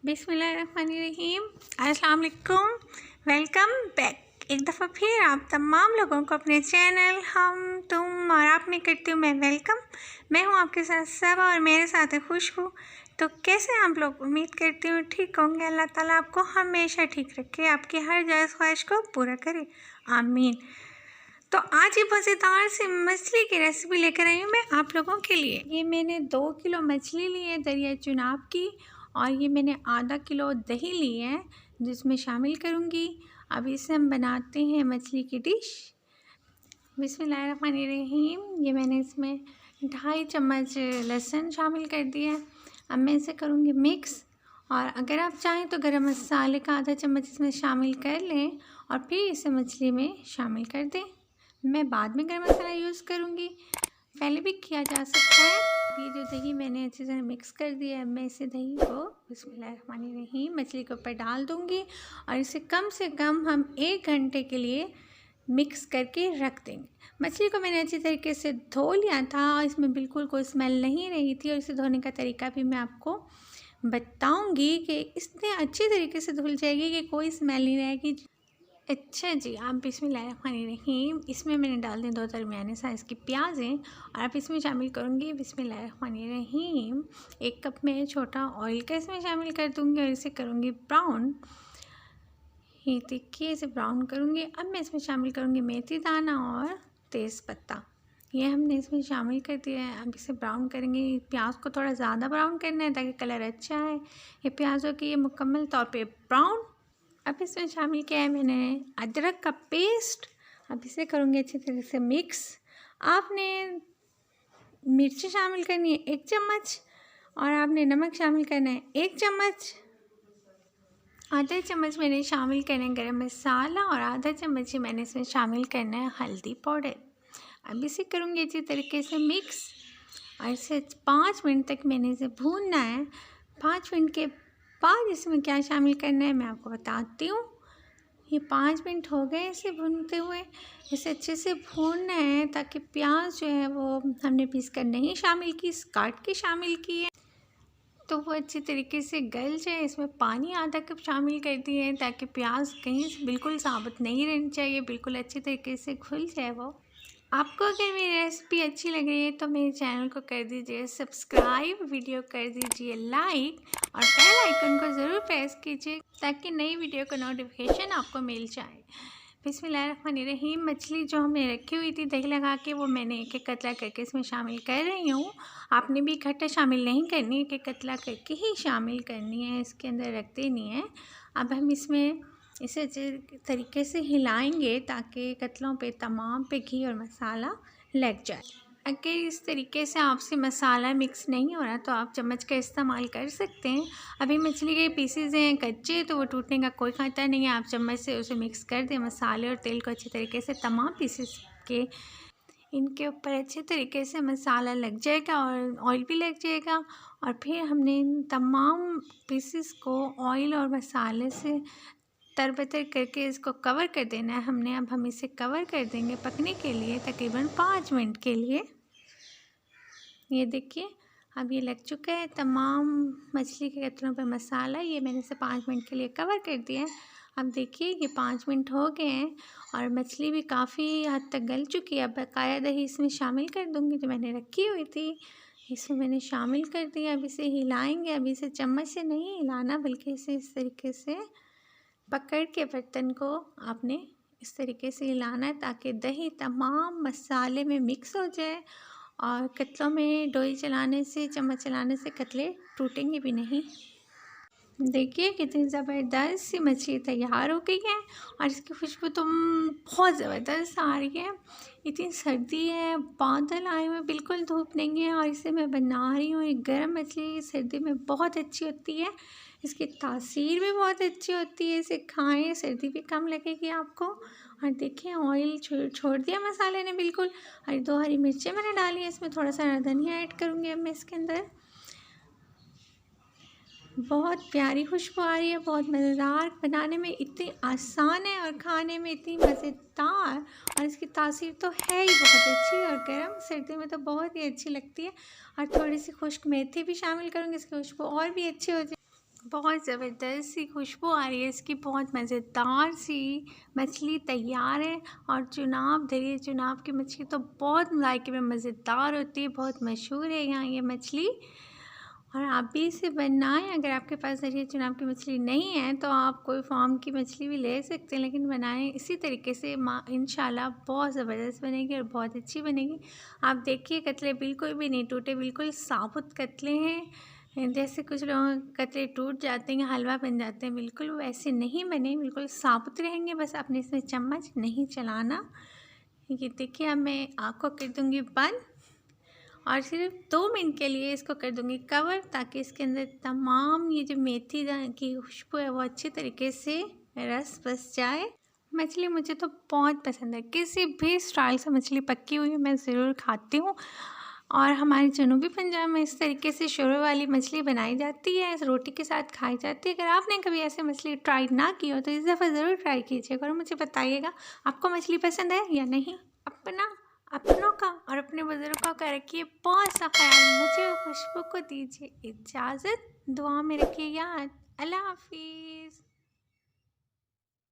बिस्मिल्लाहिर्रहमानिर्रहीम। अस्सलाम वालेकुम। वेलकम बैक एक दफ़ा फिर आप तमाम लोगों को अपने चैनल हम तुम और आप में करती हूँ मैं वेलकम। मैं हूँ आपके साथ सबा और मेरे साथ है खुशबू। तो कैसे हैं आप लोग? उम्मीद करती हूँ ठीक होंगे। अल्लाह ताला आपको हमेशा ठीक रखे, आपकी हर जायज़ ख्वाहिश को पूरा करे, आमीन। तो आज ये मज़ेदार सी मछली की रेसिपी लेकर आई हूँ मैं आप लोगों के लिए। ये मैंने 2 किलो मछली ली है दरिया चुनाव की, और ये मैंने आधा किलो दही ली है जिसमें शामिल करूँगी। अब इसे हम बनाते हैं मछली की डिश। बिस्मिल्लाहिर्रहमानिर्रहीम। ये मैंने इसमें 2.5 चम्मच लहसुन शामिल कर दिया है। अब मैं इसे करूँगी मिक्स, और अगर आप चाहें तो गरम मसाले का आधा चम्मच इसमें शामिल कर लें और फिर इसे मछली में शामिल कर दें। मैं बाद में गरम मसाला यूज़ करूँगी, पहले भी किया जा सकता है। ये जो दही मैंने अच्छे से मिक्स कर दिया है, मैं इसे दही को बिस्मिल्लाहिर्रहमानिर्रहीम मछली के ऊपर डाल दूँगी और इसे कम से कम हम 1 घंटे के लिए मिक्स करके रख देंगे। मछली को मैंने अच्छी तरीके से धो लिया था और इसमें बिल्कुल कोई स्मेल नहीं रही थी, और इसे धोने का तरीका भी मैं आपको बताऊँगी कि इतने अच्छी तरीके से धुल जाएगी कि कोई स्मेल नहीं रहेगी। अच्छा जी, आप बिस्मिल्लाहिर्रहमानिर्रहीम। इसमें मैंने डाल दी 2 दरमियाने साइज़ की प्याज हैं, और अब इसमें शामिल करूँगी बिस्मिल्लाहिर्रहमानिर्रहीम 1 कप में छोटा ऑयल का इसमें शामिल कर दूँगी और इसे करूँगी ब्राउन। ये देखिए, इसे ब्राउन करूँगी। अब मैं इसमें शामिल करूँगी मेथी दाना और तेज़पत्ता। ये हमने इसमें शामिल कर दिया है। अब इसे ब्राउन करेंगे। प्याज को थोड़ा ज़्यादा ब्राउन करना है ताकि कलर अच्छा है। ये प्याज हो गई ये मुकम्मल तौर पे ब्राउन। अब इसमें शामिल किया है मैंने अदरक का पेस्ट। अब इसे करूँगी अच्छी तरह से मिक्स। आपने मिर्ची शामिल करनी है 1 चम्मच, और आपने नमक शामिल करना है 1 चम्मच। आधा चम्मच मैंने शामिल करना है गरम मसाला, और आधा चम्मच ही मैंने इसमें शामिल करना है हल्दी पाउडर। अब इसे करूँगी अच्छी तरीके से मिक्स, और इसे 5 मिनट तक मैंने इसे भूनना है। 5 मिनट के बाद इसमें क्या शामिल करना है मैं आपको बताती हूँ। ये 5 मिनट हो गए इसे भूनते हुए। इसे अच्छे से भूनना है ताकि प्याज जो है वो हमने पीस कर नहीं शामिल की, काट के शामिल की है, तो वो अच्छी तरीके से गल जाए। इसमें पानी आधा कप शामिल कर दिए हैं ताकि प्याज कहीं से बिल्कुल साबुत नहीं रहनी चाहिए, बिल्कुल अच्छी तरीके से घुल जाए वो। आपको अगर मेरी रेसिपी अच्छी लग रही है तो मेरे चैनल को कर दीजिए सब्सक्राइब, वीडियो कर दीजिए लाइक, और बेल आइकन को ज़रूर प्रेस कीजिए ताकि नई वीडियो का नोटिफिकेशन आपको मिल जाए। बिस्मिल्लाहिर्रहमानिर्रहीम। मछली जो हमने रखी हुई थी दही लगा के, वो मैंने एक एक कतला करके इसमें शामिल कर रही हूँ। आपने भी इकट्ठा शामिल नहीं करनी, एक एक कतला करके ही शामिल करनी है, इसके अंदर रखते नहीं है। अब हम इसमें इसे अच्छे तरीके से हिलाएंगे ताकि कतलों पे तमाम पे घी और मसाला लग जाए। अगर इस तरीके से आपसे मसाला मिक्स नहीं हो रहा तो आप चम्मच का इस्तेमाल कर सकते हैं। अभी मछली के पीसेज हैं कच्चे, तो वो टूटने का कोई खतरा नहीं है। आप चम्मच से उसे मिक्स कर दें, मसाले और तेल को अच्छे तरीके से तमाम पीसेस के इनके ऊपर अच्छे तरीके से मसाला लग जाएगा और ऑयल भी लग जाएगा। और फिर हमने इन तमाम पीसेस को ऑयल और मसाले से तरबतर करके इसको कवर कर देना है हमने। अब हम इसे कवर कर देंगे पकने के लिए तकरीबन 5 मिनट के लिए। ये देखिए, अब ये लग चुका है तमाम मछली के कतरों पे मसाला। ये मैंने इसे 5 मिनट के लिए कवर कर दिया है। अब देखिए ये 5 मिनट हो गए हैं और मछली भी काफ़ी हद तक गल चुकी है। अब बकाया दही इसमें शामिल कर दूँगी जो मैंने रखी हुई थी, इसमें मैंने शामिल कर दिया। अब इसे हिलाएंगे। अब इसे चम्मच से नहीं हिलाना, बल्कि इसे इस तरीके से पकड़ के बर्तन को आपने इस तरीके से हिलाना है ताकि दही तमाम मसाले में मिक्स हो जाए, और कतलों में डोई चलाने से, चम्मच चलाने से कतले टूटेंगे भी नहीं। देखिए कितनी ज़बरदस्त सी मछली तैयार हो गई है, और इसकी खुशबू तो बहुत ज़बरदस्त आ रही है। इतनी सर्दी है, बादल आए हुए, बिल्कुल धूप नहीं है, और इसे मैं बना रही हूँ। ये गर्म मछली सर्दी में बहुत अच्छी होती है, इसकी तासीर भी बहुत अच्छी होती है। इसे खाएं, सर्दी भी कम लगेगी आपको। और देखिए ऑयल छोड़ दिया मसाले ने बिल्कुल, और 2 हरी मिर्चें मैंने डाली है। इसमें थोड़ा सा धनिया ऐड करूँगी अब मैं इसके अंदर। बहुत प्यारी खुशबू आ रही है, बहुत मज़ेदार, बनाने में इतनी आसान है और खाने में इतनी मज़ेदार, और इसकी तासीर तो है ही बहुत अच्छी, और गर्म सर्दी में तो बहुत ही अच्छी लगती है। और थोड़ी सी खुश्क मेथी भी शामिल करूँगी, इसकी खुशबू और भी अच्छी हो जाए। बहुत ज़बरदस्त सी खुशबू आ रही है इसकी, बहुत मज़ेदार सी मछली तैयार है। और चुनाव दरिया चुनाव की मछली तो बहुत जायके में मज़ेदार होती है, बहुत मशहूर है यहाँ ये मछली। और आप भी इसे बनाएं। अगर आपके पास दरिया चुनाव की मछली नहीं है तो आप कोई फार्म की मछली भी ले सकते हैं, लेकिन बनाएं इसी तरीके से, इंशाल्लाह बहुत ज़बरदस्त बनेगी और बहुत अच्छी बनेगी। आप देखिए कतले बिल्कुल भी नहीं टूटे, बिल्कुल साबुत कतले हैं। जैसे कुछ लोग कतले टूट जाते हैं, हलवा बन जाते हैं, बिल्कुल वैसे नहीं बने, बिल्कुल साबुत रहेंगे। बस आपने इसमें चम्मच नहीं चलाना। ये देखिए अब मैं आग को कर दूँगी बंद और सिर्फ 2 मिनट के लिए इसको कर दूँगी कवर, ताकि इसके अंदर तमाम ये जो मेथी की खुशबू है वो अच्छे तरीके से रस बस जाए। मछली मुझे तो बहुत पसंद है, किसी भी स्टाइल से मछली पक्की हुई मैं ज़रूर खाती हूँ। और हमारे जनूबी पंजाब में इस तरीके से शोरबा वाली मछली बनाई जाती है, इस रोटी के साथ खाई जाती है। अगर आपने कभी ऐसे मछली ट्राई ना की हो तो इस दफ़ा ज़रूर ट्राई कीजिएगा और मुझे बताइएगा आपको मछली पसंद है या नहीं। अपनों का और अपने बुजुर्गों का रखिए बहुत सा ख्याल। मुझे खुशबू को दीजिए इजाज़त, दुआ में रखिए याद। अल्लाह हाफिज़।